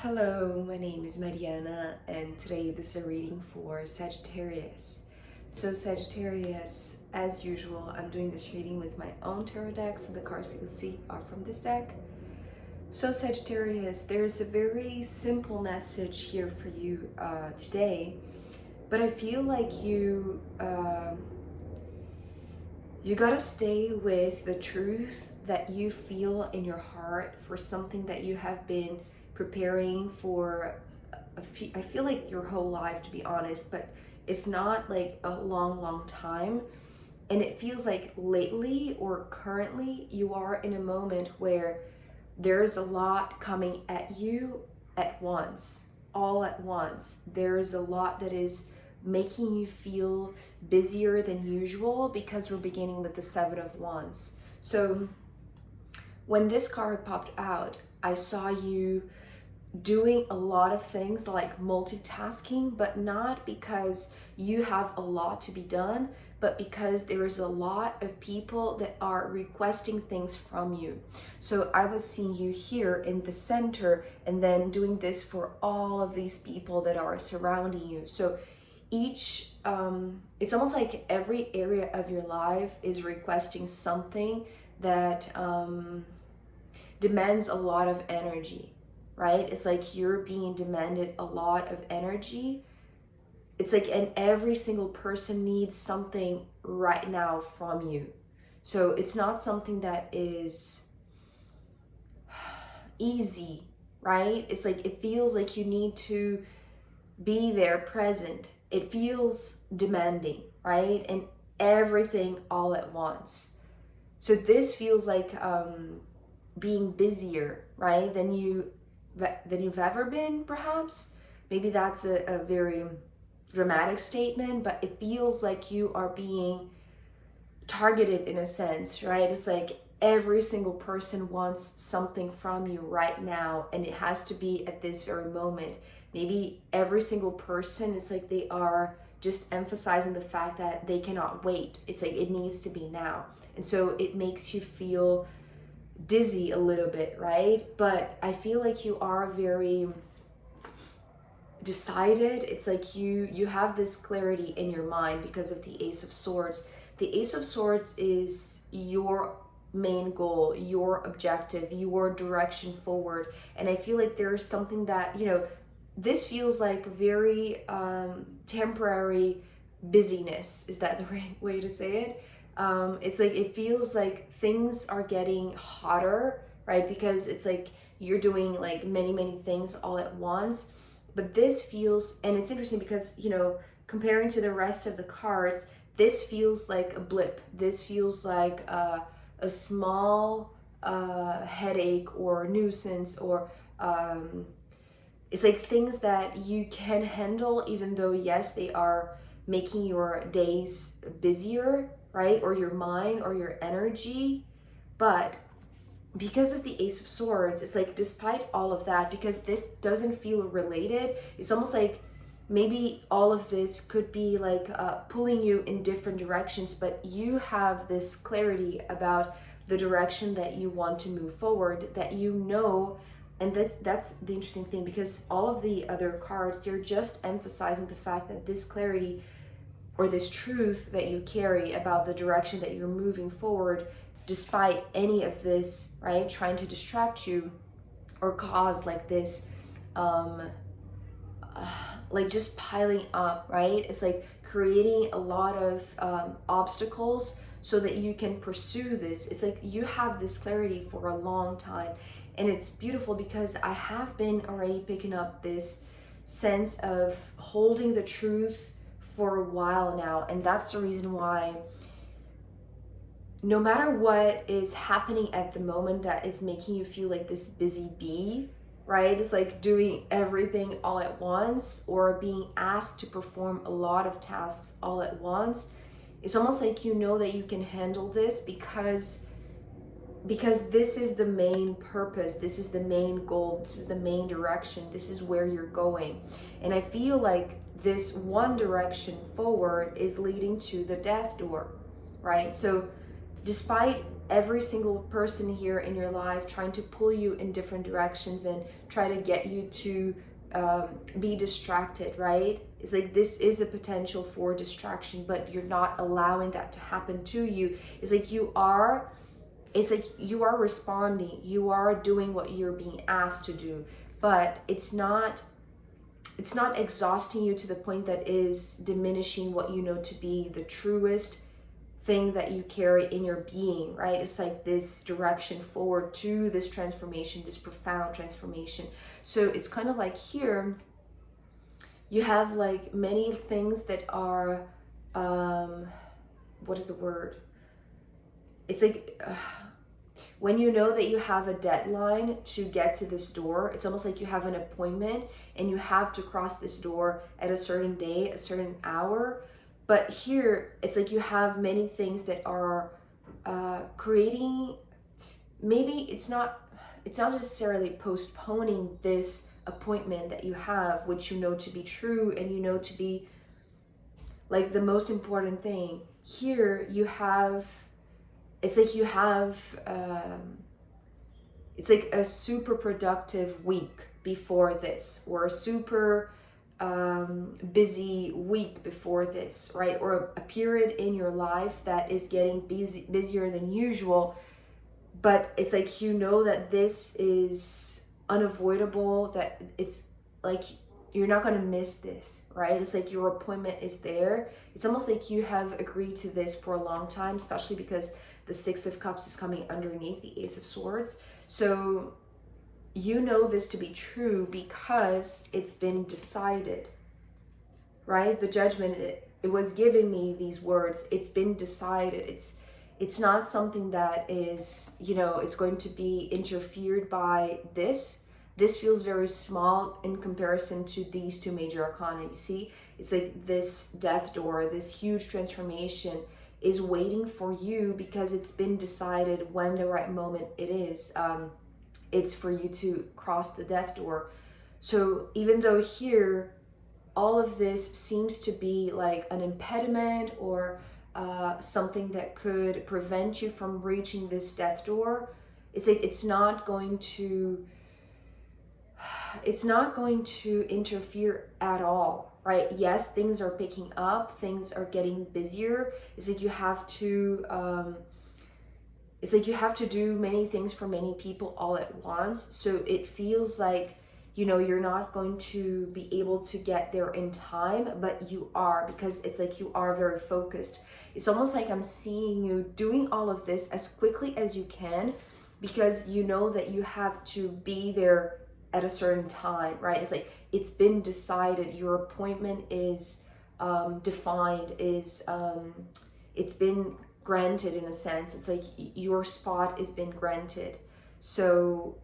Hello, my name is Mariana, and today this is a reading for Sagittarius. So Sagittarius, as usual, I'm doing this reading with my own tarot deck, so the cards that you'll see are from this deck. So Sagittarius, there's a very simple message here for you today, but I feel like you gotta stay with the truth that you feel in your heart for something that you have been preparing for I feel like your whole life, to be honest, but if not like a long time. And it feels like lately or currently you are in a moment where there's a lot coming at you at once, all at once. There's a lot that is making you feel busier than usual because we're beginning with the Seven of Wands. So when this card popped out, I saw you doing a lot of things like multitasking, but not because you have a lot to be done, but because there is a lot of people that are requesting things from you. So I was seeing you here in the center and then doing this for all of these people that are surrounding you. So each it's almost like every area of your life is requesting something that demands a lot of energy, right? It's like you're being demanded a lot of energy. It's like, and every single person needs something right now from you. So it's not something that is easy, right? It's like, it feels like you need to be there present. It feels demanding, right? And everything all at once. So this feels like being busier, right, than you've ever been, perhaps. Maybe that's a very dramatic statement, but it feels like you are being targeted in a sense, right? It's like every single person wants something from you right now, and it has to be at this very moment. Maybe every single person, it's like they are just emphasizing the fact that they cannot wait. It's like it needs to be now. And so it makes you feel dizzy a little bit, right? But I feel like you are very decided. It's like you have this clarity in your mind because of the Ace of Swords. The Ace of Swords is your main goal, your objective, your direction forward. And I feel like there's something that, this feels like very temporary busyness. Is that the right way to say it? It's like it feels like things are getting hotter, right? Because it's like you're doing like many things all at once. But this feels, and it's interesting because, comparing to the rest of the cards, this feels like a blip. This feels like a small headache or nuisance, or it's like things that you can handle, even though, yes, they are making your days busier, right? Or your mind or your energy. But because of the Ace of Swords, it's like, despite all of that, because this doesn't feel related, it's almost like maybe all of this could be like pulling you in different directions, but you have this clarity about the direction that you want to move forward, that and that's the interesting thing, because all of the other cards, they're just emphasizing the fact that this clarity or this truth that you carry about the direction that you're moving forward, despite any of this, right, trying to distract you or cause like this like just piling up, right? It's like creating a lot of obstacles so that you can pursue this. It's like you have this clarity for a long time, and it's beautiful because I have been already picking up this sense of holding the truth for a while now. And that's the reason why no matter what is happening at the moment that is making you feel like this busy bee, right? It's like doing everything all at once, or being asked to perform a lot of tasks all at once. It's almost like that you can handle this because this is the main purpose, this is the main goal, this is the main direction, this is where you're going. And I feel like this one direction forward is leading to the death door, right? So despite every single person here in your life trying to pull you in different directions and try to get you to be distracted, right? It's like this is a potential for distraction, but you're not allowing that to happen to you. It's like you are responding, you are doing what you're being asked to do, but it's not exhausting you to the point that is diminishing what you know to be the truest thing that you carry in your being, right? It's like this direction forward to this transformation, this profound transformation. So it's kind of like here you have like many things that are what is the word? It's like when you know that you have a deadline to get to this door, it's almost like you have an appointment and you have to cross this door at a certain day, a certain hour. But here, it's like you have many things that are creating, maybe it's not necessarily postponing this appointment that you have, which you know to be true and you know to be like the most important thing. Here you have, it's like you have, it's like a super productive week before this, or a super busy week before this, right? Or a period in your life that is getting busier than usual, but it's like you know that this is unavoidable, that it's like you're not going to miss this, right? It's like your appointment is there. It's almost like you have agreed to this for a long time, especially because the Six of Cups is coming underneath the Ace of Swords. So you know this to be true because it's been decided, right? The Judgment, it was giving me these words. It's been decided. It's not something that is, you know, it's going to be interfered by this. This feels very small in comparison to these two major arcana. You see, it's like this death door, this huge transformation is waiting for you because it's been decided when the right moment it is. It's for you to cross the death door. So even though here, all of this seems to be like an impediment or something that could prevent you from reaching this death door, it's like it's not going to interfere at all, right? Yes, things are picking up, things are getting busier. It's like you have to do many things for many people all at once. So it feels like, you know, you're not going to be able to get there in time, but you are, because it's like you are very focused. It's almost like I'm seeing you doing all of this as quickly as you can, because you know that you have to be there at a certain time, right? It's like it's been decided. Your appointment is defined, it's been granted in a sense. It's like your spot has been granted. So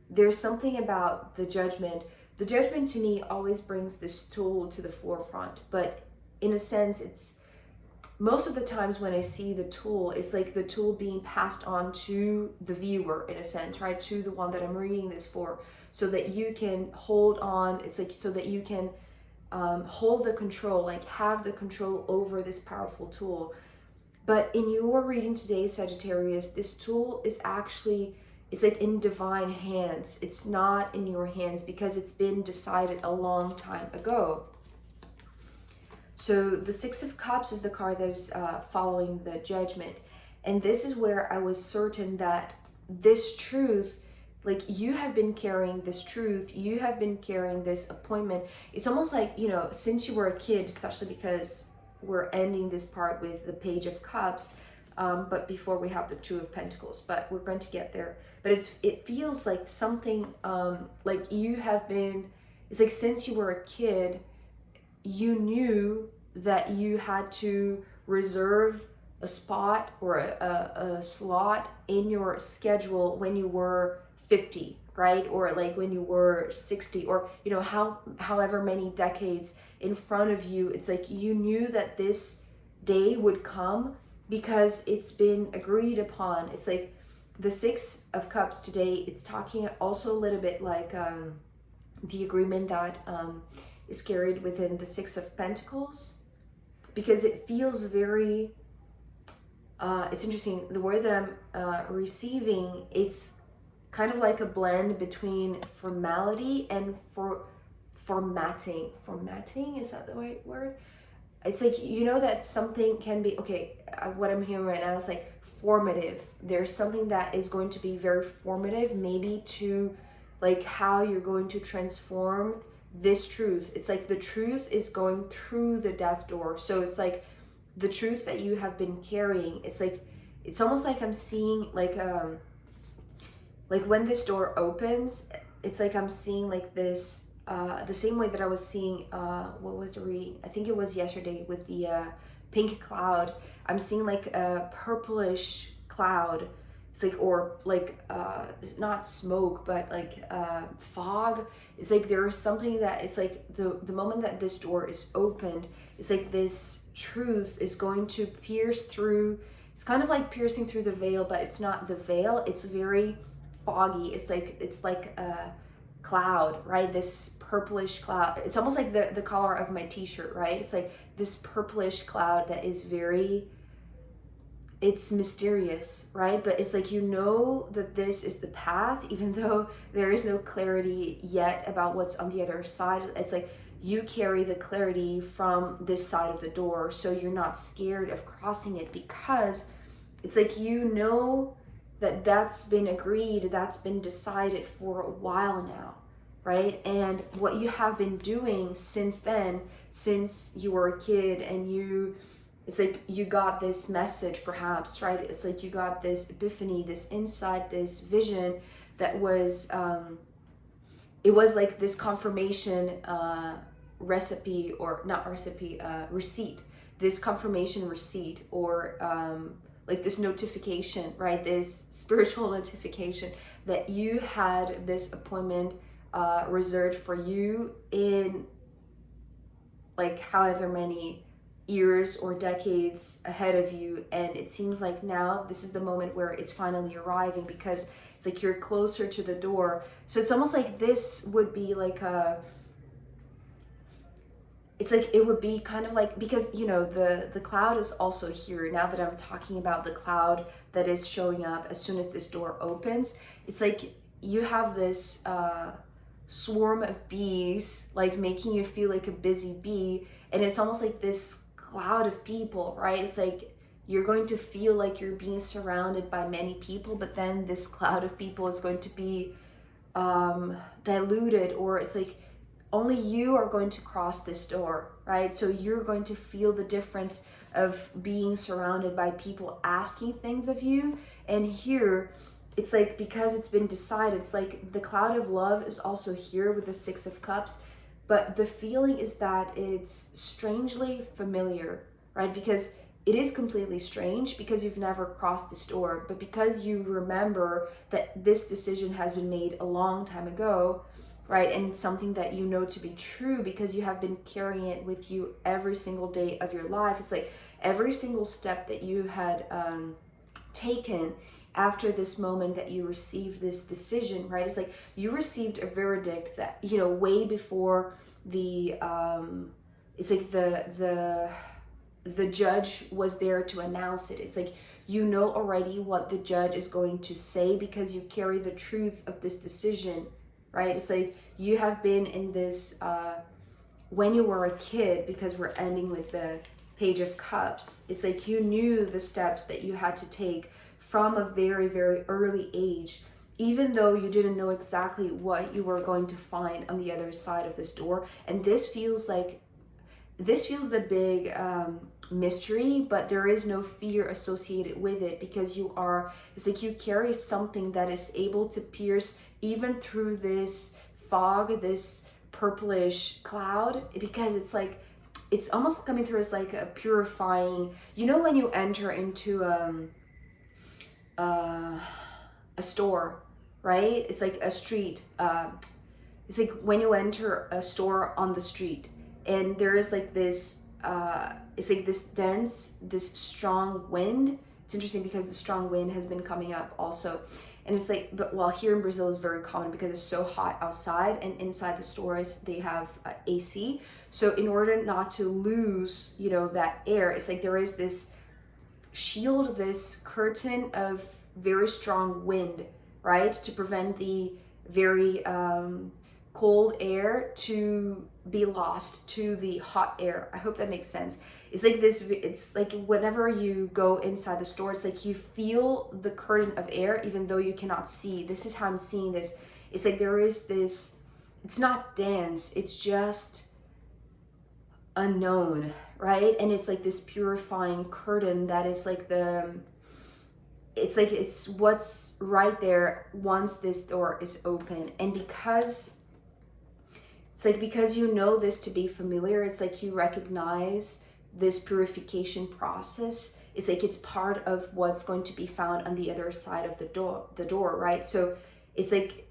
there's something about the Judgment. The Judgment to me always brings this tool to the forefront, but in a sense, it's most of the times when I see the tool, it's like the tool being passed on to the viewer in a sense, right? To the one that I'm reading this for, so that you can hold on. It's like so that you can hold the control, like have the control over this powerful tool. But in your reading today, Sagittarius, this tool is actually, it's like in divine hands. It's not in your hands because it's been decided a long time ago. So the Six of Cups is the card that is following the Judgment. And this is where I was certain that this truth, like you have been carrying this truth, you have been carrying this appointment. It's almost like, you know, since you were a kid, especially because we're ending this part with the Page of Cups, but before we have the Two of Pentacles, but we're going to get there. But it feels like something like you have been, it's like since you were a kid, you knew that you had to reserve a spot or a slot in your schedule when you were 50, right? Or like when you were 60, or, you know, however many decades in front of you. It's like you knew that this day would come because it's been agreed upon. It's like the Six of Cups today, it's talking also a little bit like the agreement that is carried within the Six of Pentacles, because it feels very, it's interesting. The word that I'm receiving, it's kind of like a blend between formality and formatting. Formatting, is that the right word? It's like, you know, that something can be, okay, what I'm hearing right now is like formative. There's something that is going to be very formative, maybe to like how you're going to transform this truth. It's like the truth is going through the death door. So it's like the truth that you have been carrying. It's like, it's almost like I'm seeing like when this door opens, it's like I'm seeing like this the same way that I was seeing what was the reading? I think it was yesterday with the pink cloud. I'm seeing like a purplish cloud. It's like, or like not smoke, but like fog. It's like there is something that it's like the moment that this door is opened, it's like this truth is going to pierce through. It's kind of like piercing through the veil, but it's not the veil. It's very foggy. It's like a cloud, right? This purplish cloud. It's almost like the color of my t-shirt, right? It's like this purplish cloud that is very, it's mysterious, right? But it's like, you know that this is the path, even though there is no clarity yet about what's on the other side. It's like you carry the clarity from this side of the door, so you're not scared of crossing it, because it's like, you know that that's been agreed, that's been decided for a while now, right? And what you have been doing since then, since you were a kid, and it's like you got this message perhaps, right? It's like you got this epiphany, this insight, this vision that was, it was like this confirmation recipe, or not recipe, receipt, this confirmation receipt, or like this notification, right? This spiritual notification that you had this appointment reserved for you in like however many years or decades ahead of you. And it seems like now this is the moment where it's finally arriving, because it's like you're closer to the door. So it's almost like this would be like it's like it would be kind of like, because you know the cloud is also here now that I'm talking about the cloud that is showing up as soon as this door opens. It's like you have this swarm of bees like making you feel like a busy bee, and it's almost like this cloud of people, right? It's like you're going to feel like you're being surrounded by many people, but then this cloud of people is going to be diluted, or it's like only you are going to cross this door, right? So you're going to feel the difference of being surrounded by people asking things of you. And here, it's like, because it's been decided, it's like the cloud of love is also here with the Six of Cups, but the feeling is that it's strangely familiar, right? Because it is completely strange, because you've never crossed this door, but because you remember that this decision has been made a long time ago, right? And it's something that you know to be true, because you have been carrying it with you every single day of your life. It's like every single step that you had taken after this moment that you received this decision, right? It's like you received a verdict that, you know, way before the it's like the judge was there to announce it. It's like, you know already what the judge is going to say, because you carry the truth of this decision, right? It's like you have been in this when you were a kid, because we're ending with the Page of Cups. It's like you knew the steps that you had to take from a very, very early age, even though you didn't know exactly what you were going to find on the other side of this door. And this feels the big mystery, but there is no fear associated with it, because it's like you carry something that is able to pierce even through this fog, this purplish cloud, because it's like, it's almost coming through as like a purifying, you know, when you enter into a store, right? It's like a street. It's like when you enter a store on the street, and there is like this, it's like this dense, this strong wind. It's interesting because the strong wind has been coming up also. And it's like, but while here in Brazil is very common because it's so hot outside, and inside the stores they have AC. So in order not to lose, you know, that air, it's like there is this shield this curtain of very strong wind, right? To prevent the very cold air to be lost to the hot air. I hope that makes sense. It's like this, it's like whenever you go inside the store, it's like you feel the curtain of air even though you cannot see. This is how I'm seeing this. It's like there is this, it's not dense, it's just unknown, right? And it's like this purifying curtain that is like it's what's right there once this door is open. And because it's like, because you know this to be familiar, it's like you recognize this purification process. It's like it's part of what's going to be found on the other side of the door, right? So it's like,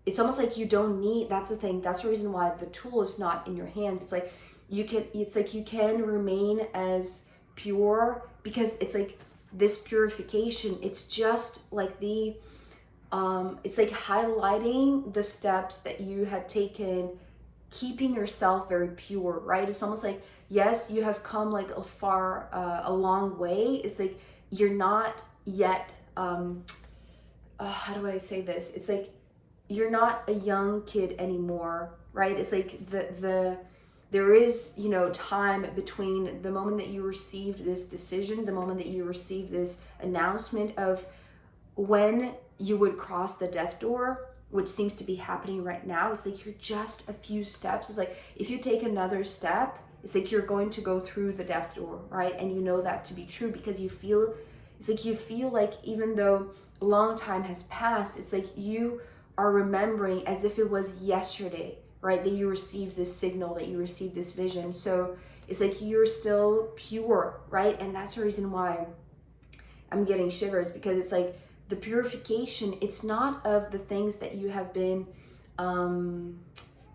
it's almost like you don't need, that's the thing, that's the reason why the tool is not in your hands. It's like you can, it's like you can remain as pure, because it's like this purification, it's just like the it's like highlighting the steps that you had taken, keeping yourself very pure, right? It's almost like, yes, you have come like a long way. It's like you're not yet how do I say this? It's like you're not a young kid anymore, right? It's like there is, you know, time between the moment that you received this decision, the moment that you received this announcement of when you would cross the death door, which seems to be happening right now. It's like you're just a few steps. It's like if you take another step, it's like you're going to go through the death door, right? And you know that to be true because you feel, it's like you feel like even though a long time has passed, it's like you are remembering as if it was yesterday, right? That you received this signal, that you received this vision. So it's like you're still pure, right? And that's the reason why I'm getting shivers, because it's like the purification, it's not of the things that you have been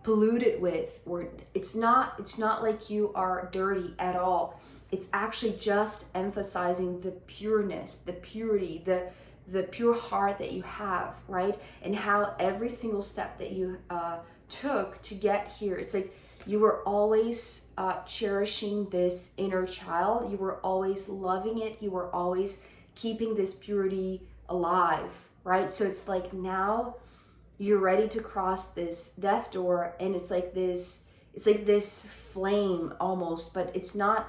polluted with, or it's not like you are dirty at all. It's actually just emphasizing the pureness, the purity, the pure heart that you have, right? And how every single step that you took to get here, it's like you were always cherishing this inner child. You were always loving it. You were always keeping this purity alive, right? So it's like now you're ready to cross this death door, and it's like this flame almost, but it's not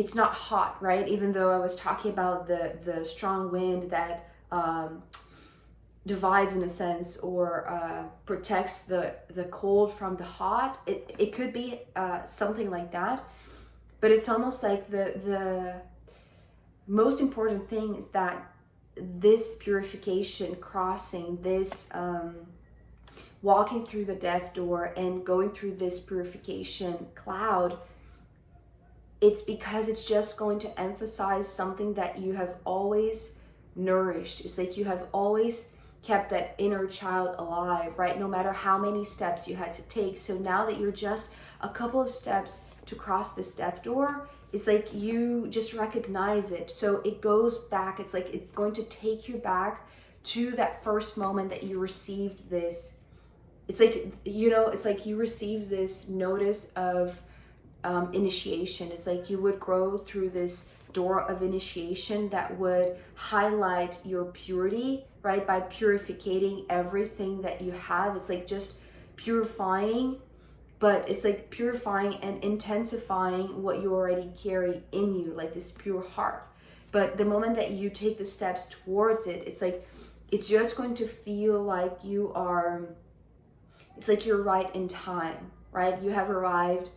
hot, right? Even though I was talking about the strong wind that divides in a sense, or protects the cold from the hot, it could be something like that. But it's almost like the most important thing is that this purification, crossing this walking through the death door and going through this purification cloud, it's because it's just going to emphasize something that you have always nourished. It's like you have always kept that inner child alive, right? No matter how many steps you had to take. So now that you're just a couple of steps to cross this death door, it's like you just recognize it. So it goes back. It's like it's going to take you back to that first moment that you received this. It's like, you know, it's like you received this notice of initiation. It's like you would grow through this door of initiation that would highlight your purity, right? By purificating everything that you have. It's like just purifying, but it's like purifying and intensifying what you already carry in you, like this pure heart. But the moment that you take the steps towards it, it's like it's just going to feel like you are, it's like you're right in time, right? You have arrived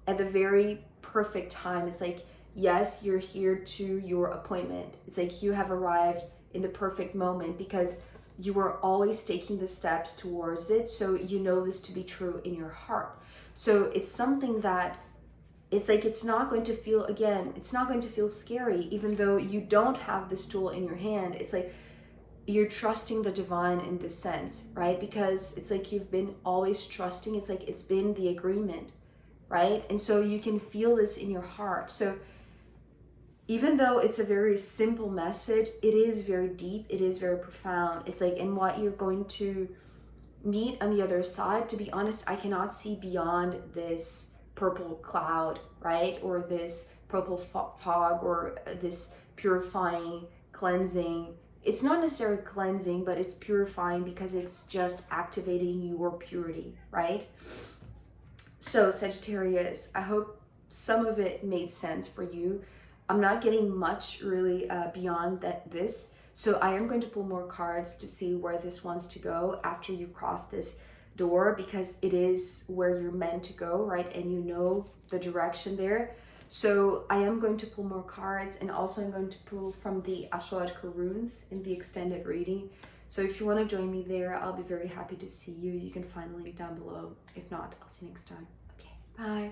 at the very perfect time. It's like, yes, you're here to your appointment. It's like you have arrived in the perfect moment because you were always taking the steps towards it. So you know this to be true in your heart. So it's something that it's like, it's not going to feel, again, it's not going to feel scary, even though you don't have this tool in your hand. It's like you're trusting the divine in this sense, right? Because it's like you've been always trusting. It's like it's been the agreement, right? And so you can feel this in your heart. So even though it's a very simple message, it is very deep, it is very profound. It's like, in what you're going to meet on the other side, to be honest, I cannot see beyond this purple cloud, right? Or this purple fog, or this purifying, cleansing. It's not necessarily cleansing, but it's purifying because it's just activating your purity, right? So Sagittarius, I hope some of it made sense for you. I'm not getting much really beyond this. So I am going to pull more cards to see where this wants to go after you cross this door, because it is where you're meant to go, right? And you know the direction there. So I am going to pull more cards, and also I'm going to pull from the astrological runes in the extended reading. So if you want to join me there, I'll be very happy to see you. You can find the link down below. If not, I'll see you next time. Okay, bye.